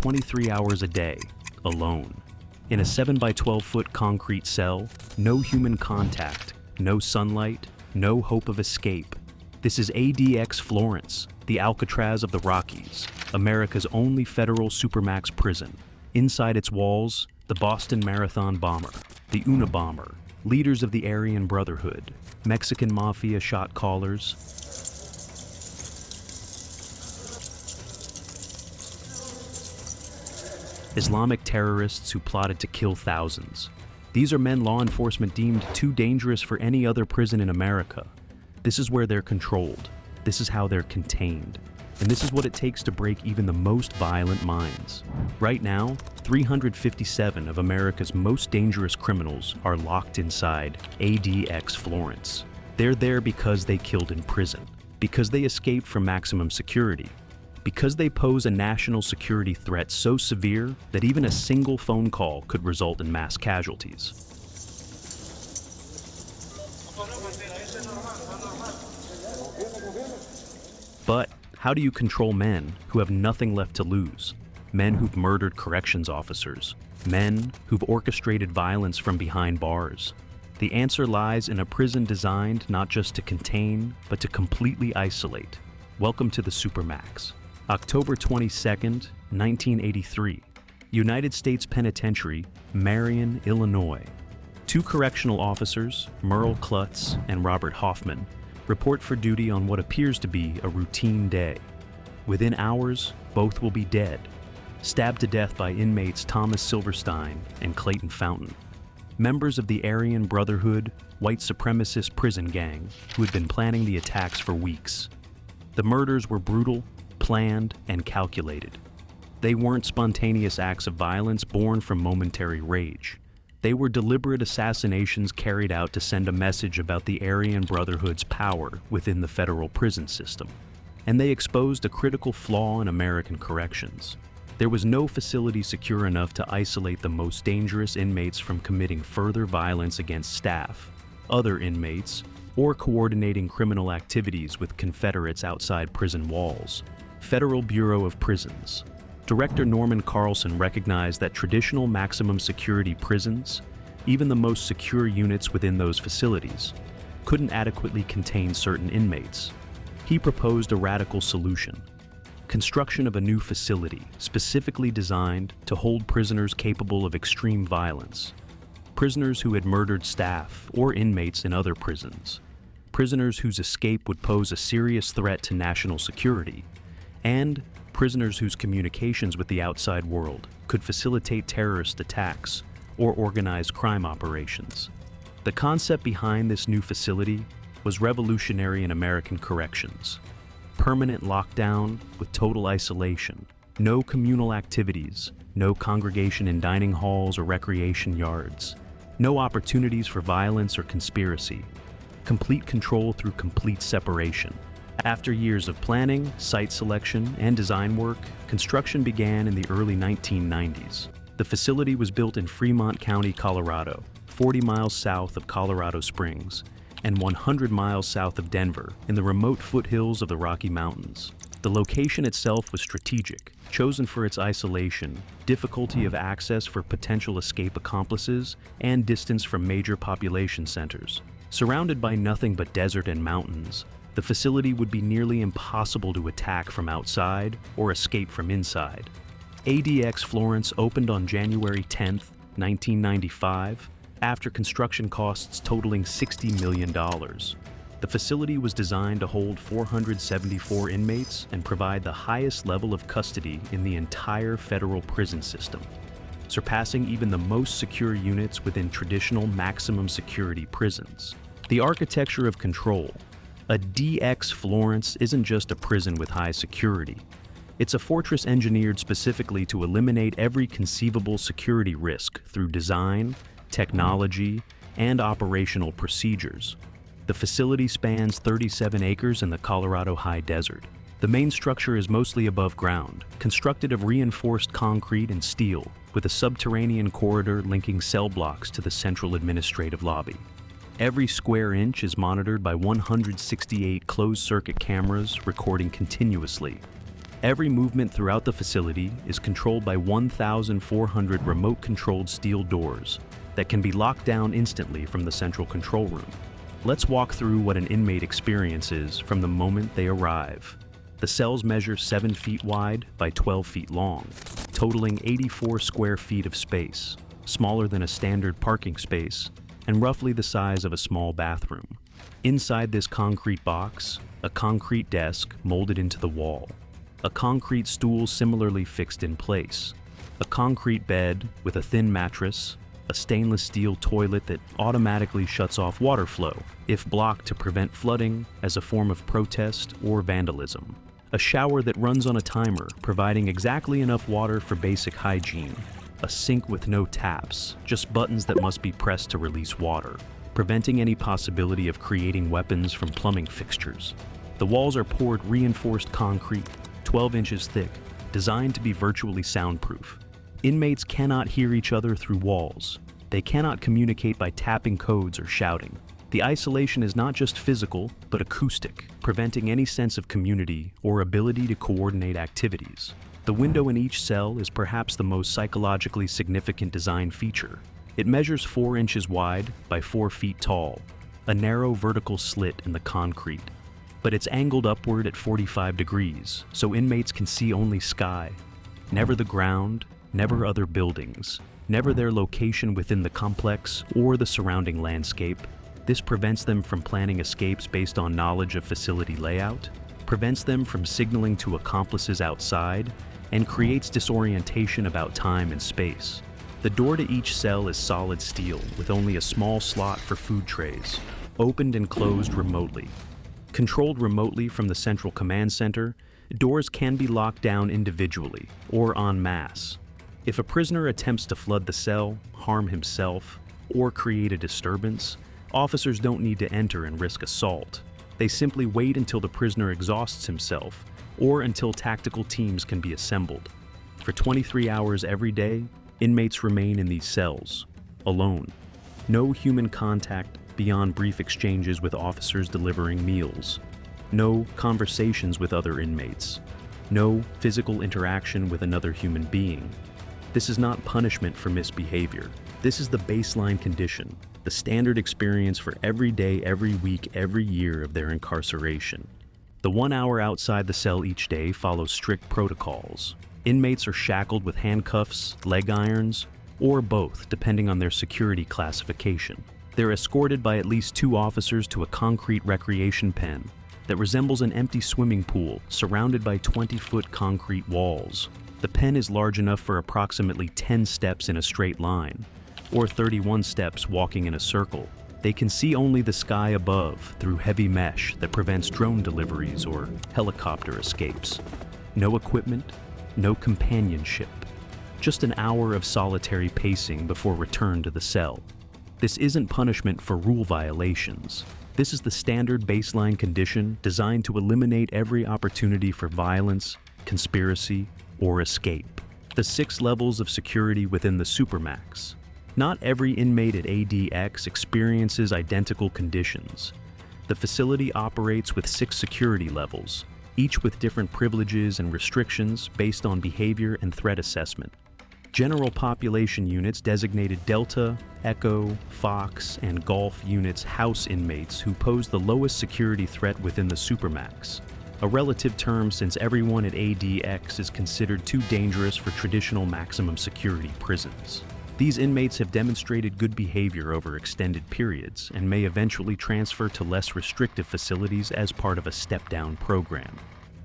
23 hours a day, alone. In a 7 by 12-foot concrete cell, no human contact, no sunlight, no hope of escape. This is ADX Florence, the Alcatraz of the Rockies, America's only federal Supermax prison. Inside its walls, the Boston Marathon bomber, the Unabomber, leaders of the Aryan Brotherhood, Mexican mafia shot callers, Islamic terrorists who plotted to kill thousands. These are men law enforcement deemed too dangerous for any other prison in America. This is where they're controlled. This is how they're contained. And this is what it takes to break even the most violent minds. Right now, 357 of America's most dangerous criminals are locked inside ADX Florence. They're there because they killed in prison, because they escaped from maximum security, because they pose a national security threat so severe that even a single phone call could result in mass casualties. But how do you control men who have nothing left to lose? Men who've murdered corrections officers, men who've orchestrated violence from behind bars. The answer lies in a prison designed not just to contain, but to completely isolate. Welcome to the Supermax. October 22nd, 1983. United States Penitentiary, Marion, Illinois. Two correctional officers, Merle Clutts and Robert Hoffman, report for duty on what appears to be a routine day. Within hours, both will be dead, stabbed to death by inmates Thomas Silverstein and Clayton Fountain, members of the Aryan Brotherhood, white supremacist prison gang who had been planning the attacks for weeks. The murders were brutal, planned, and calculated. They weren't spontaneous acts of violence born from momentary rage. They were deliberate assassinations carried out to send a message about the Aryan Brotherhood's power within the federal prison system. And they exposed a critical flaw in American corrections. There was no facility secure enough to isolate the most dangerous inmates from committing further violence against staff, other inmates, or coordinating criminal activities with confederates outside prison walls. Federal Bureau of Prisons. Director Norman Carlson recognized that traditional maximum security prisons, even the most secure units within those facilities, couldn't adequately contain certain inmates. He proposed a radical solution: construction of a new facility specifically designed to hold prisoners capable of extreme violence, prisoners who had murdered staff or inmates in other prisons, prisoners whose escape would pose a serious threat to national security, and prisoners whose communications with the outside world could facilitate terrorist attacks or organized crime operations. The concept behind this new facility was revolutionary in American corrections. Permanent lockdown with total isolation, no communal activities, no congregation in dining halls or recreation yards, no opportunities for violence or conspiracy, complete control through complete separation. After years of planning, site selection, and design work, construction began in the early 1990s. The facility was built in Fremont County, Colorado, 40 miles south of Colorado Springs, and 100 miles south of Denver, in the remote foothills of the Rocky Mountains. The location itself was strategic, chosen for its isolation, difficulty of access for potential escape accomplices, and distance from major population centers. Surrounded by nothing but desert and mountains, the facility would be nearly impossible to attack from outside or escape from inside. ADX Florence opened on January 10, 1995, after construction costs totaling $60 million. The facility was designed to hold 474 inmates and provide the highest level of custody in the entire federal prison system, surpassing even the most secure units within traditional maximum security prisons. The architecture of control. A DX Florence isn't just a prison with high security. It's a fortress engineered specifically to eliminate every conceivable security risk through design, technology, and operational procedures. The facility spans 37 acres in the Colorado high desert. The main structure is mostly above ground, constructed of reinforced concrete and steel, with a subterranean corridor linking cell blocks to the central administrative lobby. Every square inch is monitored by 168 closed-circuit cameras recording continuously. Every movement throughout the facility is controlled by 1,400 remote-controlled steel doors that can be locked down instantly from the central control room. Let's walk through what an inmate experiences from the moment they arrive. The cells measure 7 feet wide by 12 feet long, totaling 84 square feet of space, smaller than a standard parking space, and roughly the size of a small bathroom. Inside this concrete box, a concrete desk molded into the wall, a concrete stool similarly fixed in place, a concrete bed with a thin mattress, a stainless steel toilet that automatically shuts off water flow if blocked to prevent flooding as a form of protest or vandalism, a shower that runs on a timer providing exactly enough water for basic hygiene, a sink with no taps, just buttons that must be pressed to release water, preventing any possibility of creating weapons from plumbing fixtures. The walls are poured reinforced concrete, 12 inches thick, designed to be virtually soundproof. Inmates cannot hear each other through walls. They cannot communicate by tapping codes or shouting. The isolation is not just physical, but acoustic, preventing any sense of community or ability to coordinate activities. The window in each cell is perhaps the most psychologically significant design feature. It measures 4 inches wide by 4 feet tall, a narrow vertical slit in the concrete. But it's angled upward at 45 degrees, so inmates can see only sky. Never the ground, never other buildings, never their location within the complex or the surrounding landscape. This prevents them from planning escapes based on knowledge of facility layout, prevents them from signaling to accomplices outside, and creates disorientation about time and space. The door to each cell is solid steel with only a small slot for food trays, opened and closed remotely. Controlled remotely from the central command center, doors can be locked down individually or en masse. If a prisoner attempts to flood the cell, harm himself, or create a disturbance, officers don't need to enter and risk assault. They simply wait until the prisoner exhausts himself or until tactical teams can be assembled. For 23 hours every day, inmates remain in these cells, alone. No human contact beyond brief exchanges with officers delivering meals. No conversations with other inmates. No physical interaction with another human being. This is not punishment for misbehavior. This is the baseline condition, the standard experience for every day, every week, every year of their incarceration. The 1 hour outside the cell each day follows strict protocols. Inmates are shackled with handcuffs, leg irons, or both, depending on their security classification. They're escorted by at least 2 officers to a concrete recreation pen that resembles an empty swimming pool surrounded by 20-foot concrete walls. The pen is large enough for approximately 10 steps in a straight line, or 31 steps walking in a circle. They can see only the sky above through heavy mesh that prevents drone deliveries or helicopter escapes. No equipment, no companionship. Just an hour of solitary pacing before return to the cell. This isn't punishment for rule violations. This is the standard baseline condition designed to eliminate every opportunity for violence, conspiracy, or escape. The 6 levels of security within the Supermax. Not every inmate at ADX experiences identical conditions. The facility operates with 6 security levels, each with different privileges and restrictions based on behavior and threat assessment. General population units designated Delta, Echo, Fox, and Golf units house inmates who pose the lowest security threat within the Supermax, a relative term since everyone at ADX is considered too dangerous for traditional maximum security prisons. These inmates have demonstrated good behavior over extended periods and may eventually transfer to less restrictive facilities as part of a step-down program.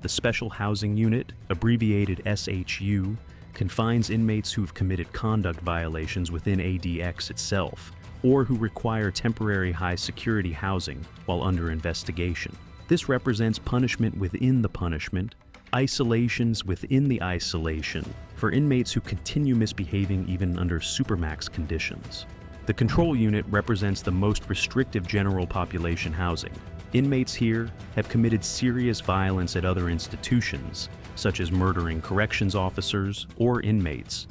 The Special Housing Unit, abbreviated SHU, confines inmates who've committed conduct violations within ADX itself, or who require temporary high-security housing while under investigation. This represents punishment within the punishment, isolations within the isolation, for inmates who continue misbehaving even under Supermax conditions. The Control Unit represents the most restrictive general population housing. Inmates here have committed serious violence at other institutions, such as murdering corrections officers or inmates,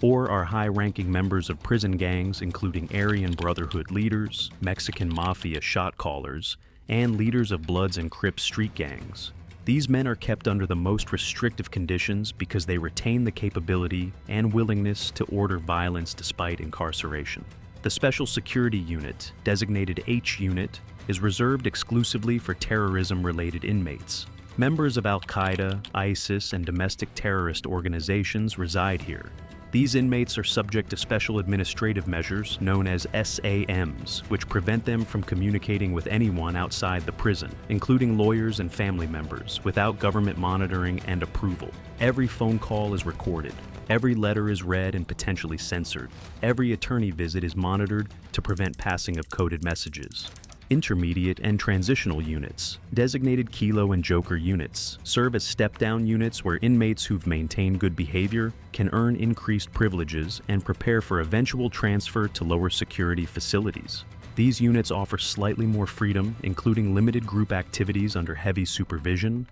or are high-ranking members of prison gangs including Aryan Brotherhood leaders, Mexican Mafia shot callers, and leaders of Bloods and Crips street gangs. These men are kept under the most restrictive conditions because they retain the capability and willingness to order violence despite incarceration. The Special Security Unit, designated H Unit, is reserved exclusively for terrorism-related inmates. Members of Al-Qaeda, ISIS, and domestic terrorist organizations reside here. These inmates are subject to special administrative measures known as SAMs, which prevent them from communicating with anyone outside the prison, including lawyers and family members, without government monitoring and approval. Every phone call is recorded. Every letter is read and potentially censored. Every attorney visit is monitored to prevent passing of coded messages. Intermediate and transitional units, designated Kilo and Joker units, serve as step-down units where inmates who've maintained good behavior can earn increased privileges and prepare for eventual transfer to lower security facilities. These units offer slightly more freedom, including limited group activities under heavy supervision,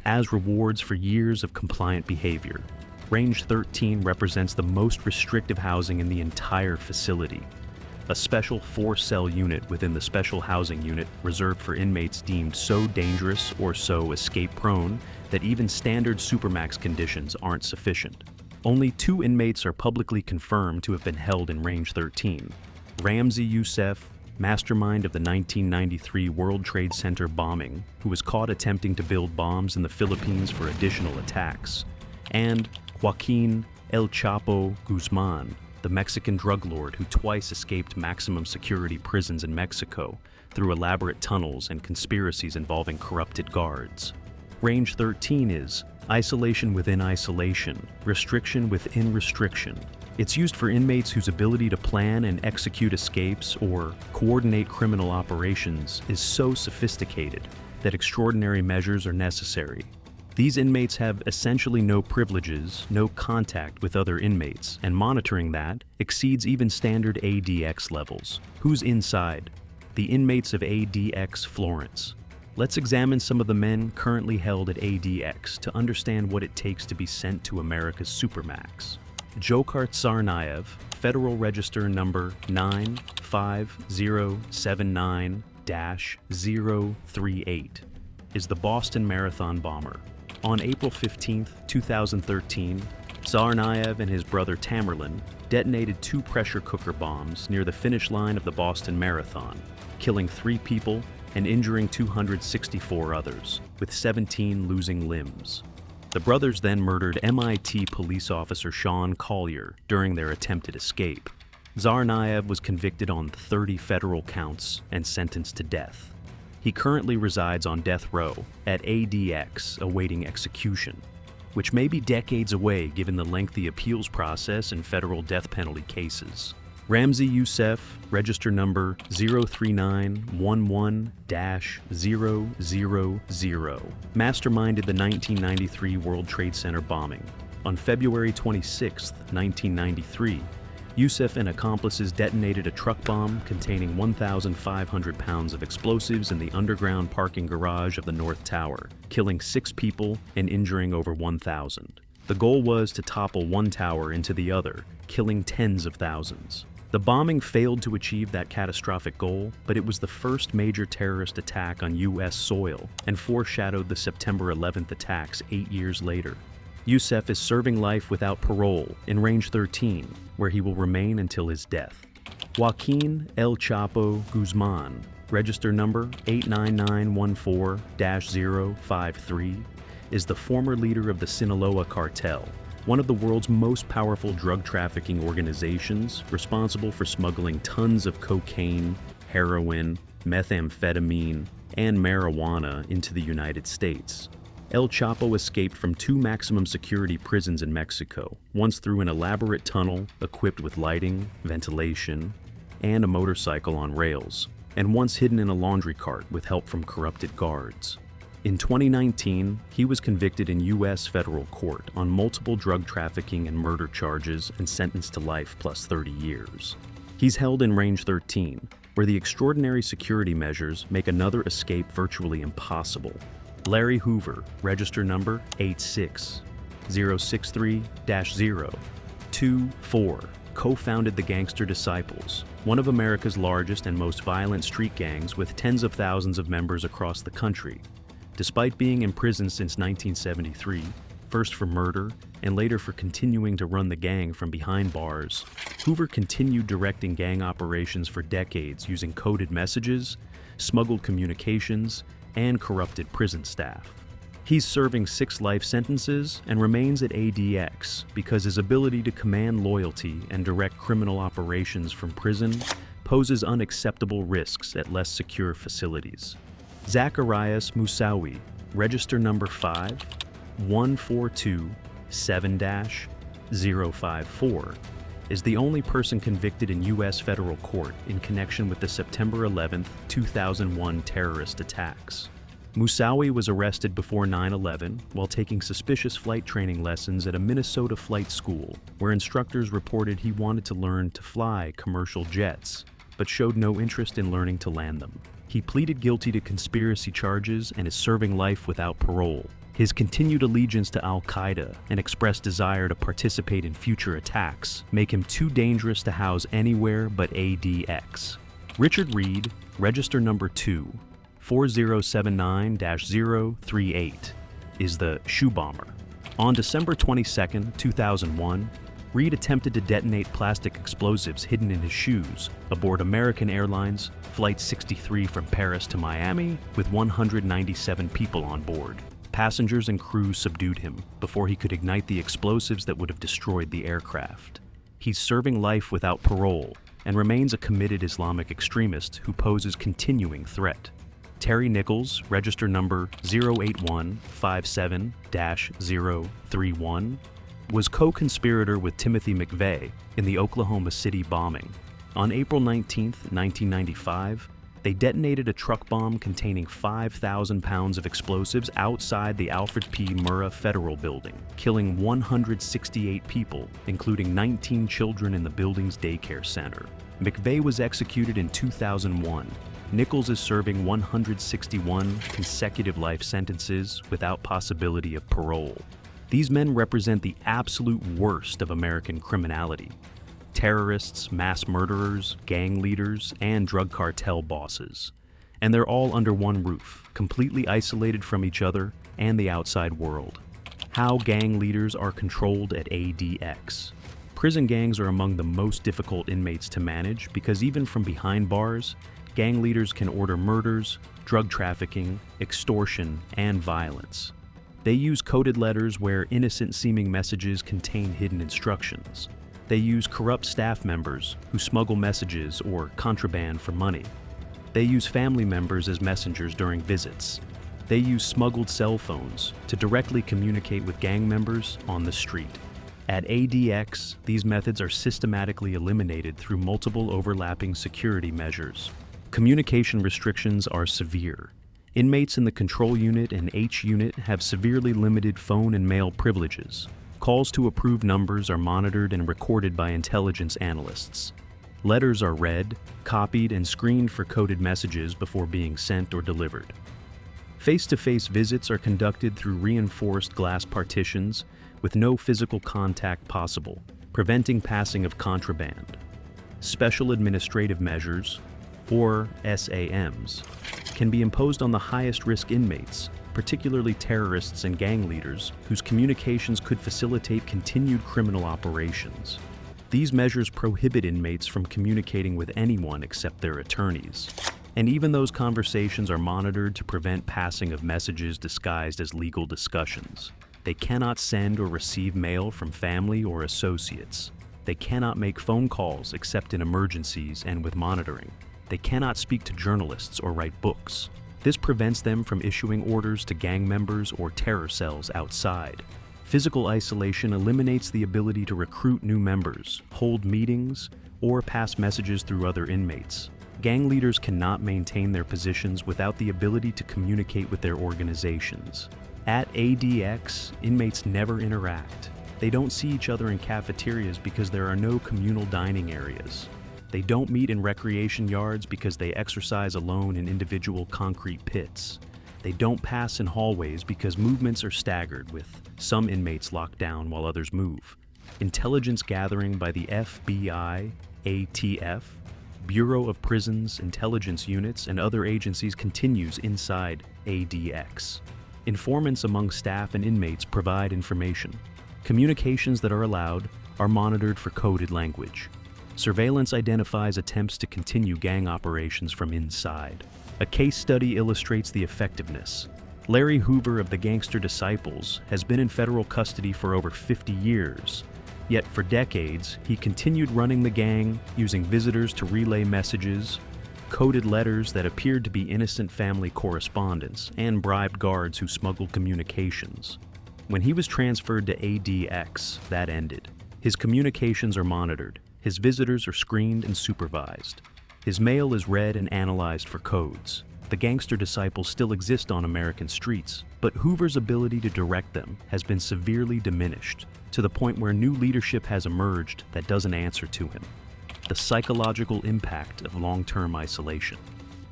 as rewards for years of compliant behavior. Range 13 represents the most restrictive housing in the entire facility. A special 4-cell unit within the Special Housing Unit reserved for inmates deemed so dangerous or so escape-prone that even standard Supermax conditions aren't sufficient. Only 2 inmates are publicly confirmed to have been held in Range 13. Ramzi Youssef, mastermind of the 1993 World Trade Center bombing, who was caught attempting to build bombs in the Philippines for additional attacks, and Joaquin El Chapo Guzman, the Mexican drug lord who twice escaped maximum security prisons in Mexico through elaborate tunnels and conspiracies involving corrupted guards. Range 13 is isolation within isolation, restriction within restriction. It's used for inmates whose ability to plan and execute escapes or coordinate criminal operations is so sophisticated that extraordinary measures are necessary. These inmates have essentially no privileges, no contact with other inmates, and monitoring that exceeds even standard ADX levels. Who's inside? The inmates of ADX Florence. Let's examine some of the men currently held at ADX to understand what it takes to be sent to America's Supermax. Dzhokhar Tsarnaev, Federal Register number 95079-038, is the Boston Marathon bomber. On April 15, 2013, Tsarnaev and his brother Tamerlan detonated 2 pressure cooker bombs near the finish line of the Boston Marathon, killing 3 people and injuring 264 others, with 17 losing limbs. The brothers then murdered MIT police officer Sean Collier during their attempted escape. Tsarnaev was convicted on 30 federal counts and sentenced to death. He currently resides on death row at ADX awaiting execution, which may be decades away given the lengthy appeals process in federal death penalty cases. Ramzi Youssef, register number 03911-000, masterminded the 1993 World Trade Center bombing. On February 26, 1993, Youssef and accomplices detonated a truck bomb containing 1,500 pounds of explosives in the underground parking garage of the North Tower, killing 6 people and injuring over 1,000. The goal was to topple one tower into the other, killing tens of thousands. The bombing failed to achieve that catastrophic goal, but it was the first major terrorist attack on U.S. soil and foreshadowed the September 11th attacks 8 years later. Youssef is serving life without parole in Range 13, where he will remain until his death. Joaquin El Chapo Guzman, register number 89914-053, is the former leader of the Sinaloa cartel, one of the world's most powerful drug trafficking organizations, responsible for smuggling tons of cocaine, heroin, methamphetamine, and marijuana into the United States. El Chapo escaped from 2 maximum security prisons in Mexico, once through an elaborate tunnel equipped with lighting, ventilation, and a motorcycle on rails, and once hidden in a laundry cart with help from corrupted guards. In 2019, he was convicted in U.S. federal court on multiple drug trafficking and murder charges and sentenced to life plus 30 years. He's held in Range 13, where the extraordinary security measures make another escape virtually impossible. Larry Hoover, register number 86063-024, co-founded the Gangster Disciples, one of America's largest and most violent street gangs with tens of thousands of members across the country. Despite being in prison since 1973, first for murder and later for continuing to run the gang from behind bars, Hoover continued directing gang operations for decades using coded messages, smuggled communications, and corrupted prison staff. He's serving 6 life sentences and remains at ADX because his ability to command loyalty and direct criminal operations from prison poses unacceptable risks at less secure facilities. Zacharias Moussaoui, register number 51427-054, is the only person convicted in U.S. federal court in connection with the September 11, 2001 terrorist attacks. Moussaoui was arrested before 9/11 while taking suspicious flight training lessons at a Minnesota flight school, where instructors reported he wanted to learn to fly commercial jets, but showed no interest in learning to land them. He pleaded guilty to conspiracy charges and is serving life without parole. His continued allegiance to Al-Qaeda and expressed desire to participate in future attacks make him too dangerous to house anywhere but ADX. Richard Reed, register number 24079-038, is the shoe bomber. On December 22, 2001, Reed attempted to detonate plastic explosives hidden in his shoes aboard American Airlines Flight 63 from Paris to Miami with 197 people on board. Passengers and crew subdued him before he could ignite the explosives that would have destroyed the aircraft. He's serving life without parole and remains a committed Islamic extremist who poses continuing threat. Terry Nichols, register number 08157-031, was co-conspirator with Timothy McVeigh in the Oklahoma City bombing. On April 19, 1995, they detonated a truck bomb containing 5,000 pounds of explosives outside the Alfred P. Murrah Federal Building, killing 168 people, including 19 children in the building's daycare center. McVeigh was executed in 2001. Nichols is serving 161 consecutive life sentences without possibility of parole. These men represent the absolute worst of American criminality: terrorists, mass murderers, gang leaders, and drug cartel bosses. And they're all under one roof, completely isolated from each other and the outside world. How gang leaders are controlled at ADX. Prison gangs are among the most difficult inmates to manage because even from behind bars, gang leaders can order murders, drug trafficking, extortion, and violence. They use coded letters where innocent-seeming messages contain hidden instructions. They use corrupt staff members who smuggle messages or contraband for money. They use family members as messengers during visits. They use smuggled cell phones to directly communicate with gang members on the street. At ADX, these methods are systematically eliminated through multiple overlapping security measures. Communication restrictions are severe. Inmates in the Control Unit and H Unit have severely limited phone and mail privileges. Calls to approved numbers are monitored and recorded by intelligence analysts. Letters are read, copied, and screened for coded messages before being sent or delivered. Face-to-face visits are conducted through reinforced glass partitions with no physical contact possible, preventing passing of contraband. Special administrative measures, or SAMs, can be imposed on the highest-risk inmates, particularly terrorists and gang leaders, whose communications could facilitate continued criminal operations. These measures prohibit inmates from communicating with anyone except their attorneys. And even those conversations are monitored to prevent passing of messages disguised as legal discussions. They cannot send or receive mail from family or associates. They cannot make phone calls except in emergencies and with monitoring. They cannot speak to journalists or write books. This prevents them from issuing orders to gang members or terror cells outside. Physical isolation eliminates the ability to recruit new members, hold meetings, or pass messages through other inmates. Gang leaders cannot maintain their positions without the ability to communicate with their organizations. At ADX, inmates never interact. They don't see each other in cafeterias because there are no communal dining areas. They don't meet in recreation yards because they exercise alone in individual concrete pits. They don't pass in hallways because movements are staggered, with some inmates locked down while others move. Intelligence gathering by the FBI, ATF, Bureau of Prisons, intelligence units, and other agencies continues inside ADX. Informants among staff and inmates provide information. Communications that are allowed are monitored for coded language. Surveillance identifies attempts to continue gang operations from inside. A case study illustrates the effectiveness. Larry Hoover of the Gangster Disciples has been in federal custody for over 50 years. Yet for decades, he continued running the gang, using visitors to relay messages, coded letters that appeared to be innocent family correspondence, and bribed guards who smuggled communications. When he was transferred to ADX, that ended. His communications are monitored. His visitors are screened and supervised. His mail is read and analyzed for codes. The Gangster Disciples still exist on American streets, but Hoover's ability to direct them has been severely diminished, to the point where new leadership has emerged that doesn't answer to him. The psychological impact of long-term isolation.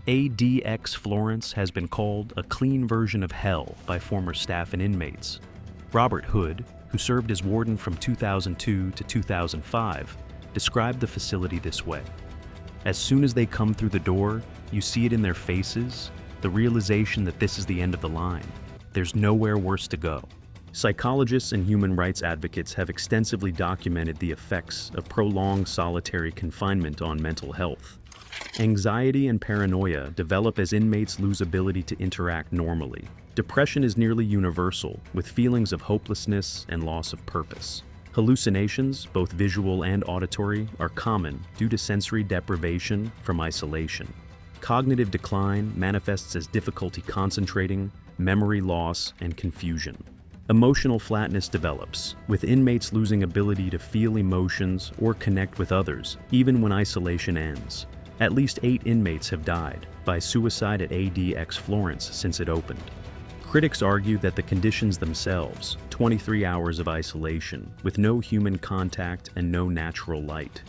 ADX Florence has been called a clean version of hell by former staff and inmates. Robert Hood, who served as warden from 2002 to 2005, described the facility this way. As soon as they come through the door, you see it in their faces, the realization that this is the end of the line. There's nowhere worse to go. Psychologists and human rights advocates have extensively documented the effects of prolonged solitary confinement on mental health. Anxiety and paranoia develop as inmates lose ability to interact normally. Depression is nearly universal, with feelings of hopelessness and loss of purpose. Hallucinations, both visual and auditory, are common due to sensory deprivation from isolation. Cognitive decline manifests as difficulty concentrating, memory loss, and confusion. Emotional flatness develops, with inmates losing ability to feel emotions or connect with others, even when isolation ends. At least 8 inmates have died by suicide at ADX Florence since it opened. Critics argue that the conditions themselves, 23 hours of isolation with no human contact and no natural light,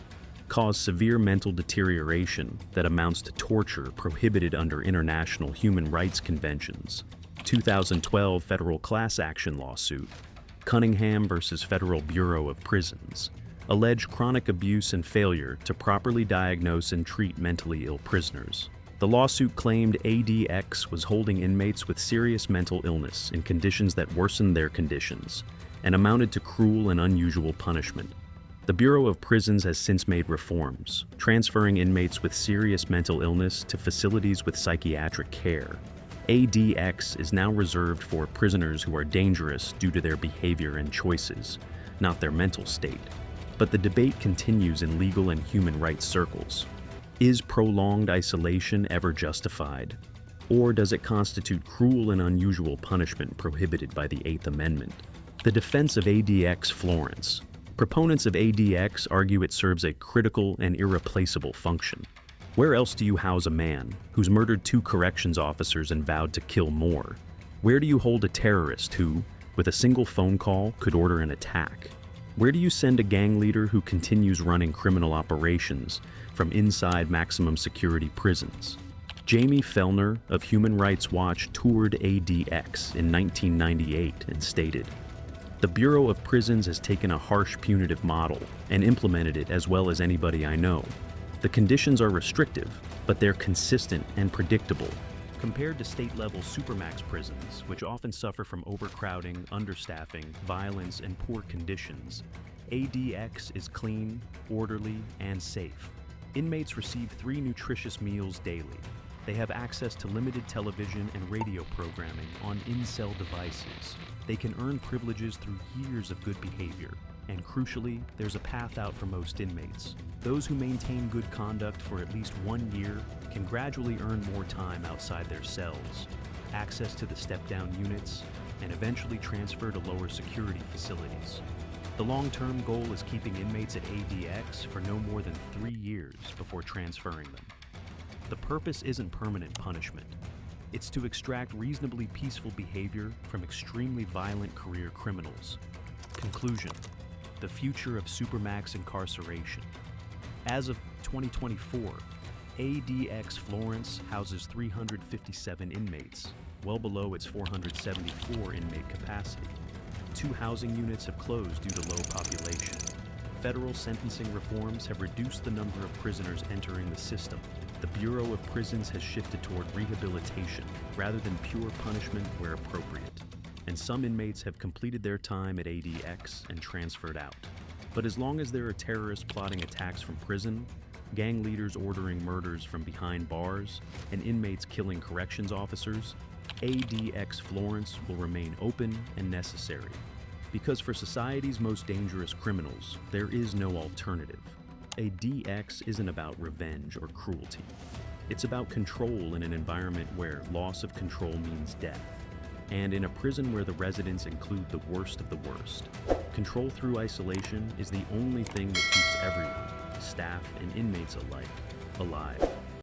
cause severe mental deterioration that amounts to torture prohibited under international human rights conventions. 2012 federal class action lawsuit, Cunningham versus Federal Bureau of Prisons, alleged chronic abuse and failure to properly diagnose and treat mentally ill prisoners. The lawsuit claimed ADX was holding inmates with serious mental illness in conditions that worsened their conditions and amounted to cruel and unusual punishment. The Bureau of Prisons has since made reforms, transferring inmates with serious mental illness to facilities with psychiatric care. ADX is now reserved for prisoners who are dangerous due to their behavior and choices, not their mental state. But the debate continues in legal and human rights circles. Is prolonged isolation ever justified? Or does it constitute cruel and unusual punishment prohibited by the Eighth Amendment? The defense of ADX Florence. Proponents of ADX argue it serves a critical and irreplaceable function. Where else do you house a man who's murdered 2 corrections officers and vowed to kill more? Where do you hold a terrorist who, with a single phone call, could order an attack? Where do you send a gang leader who continues running criminal operations from inside maximum security prisons? Jamie Fellner of Human Rights Watch toured ADX in 1998 and stated, "The Bureau of Prisons has taken a harsh punitive model and implemented it as well as anybody I know. The conditions are restrictive, but they're consistent and predictable." Compared to state-level Supermax prisons, which often suffer from overcrowding, understaffing, violence, and poor conditions, ADX is clean, orderly, and safe. Inmates receive 3 nutritious meals daily. They have access to limited television and radio programming on in-cell devices. They can earn privileges through years of good behavior. And crucially, there's a path out for most inmates. Those who maintain good conduct for at least 1 year can gradually earn more time outside their cells, access to the step-down units, and eventually transfer to lower security facilities. The long-term goal is keeping inmates at ADX for no more than 3 years before transferring them. The purpose isn't permanent punishment. It's to extract reasonably peaceful behavior from extremely violent career criminals. Conclusion: the future of Supermax incarceration. As of 2024, ADX Florence houses 357 inmates, well below its 474 inmate capacity. 2 housing units have closed due to low population. Federal sentencing reforms have reduced the number of prisoners entering the system, The Bureau of Prisons has shifted toward rehabilitation rather than pure punishment where appropriate, and some inmates have completed their time at ADX and transferred out. But as long as there are terrorists plotting attacks from prison, gang leaders ordering murders from behind bars, and inmates killing corrections officers, ADX Florence will remain open and necessary. Because for society's most dangerous criminals, there is no alternative. A DX isn't about revenge or cruelty. It's about control in an environment where loss of control means death. And in a prison where the residents include the worst of the worst, control through isolation is the only thing that keeps everyone, staff and inmates alike, alive.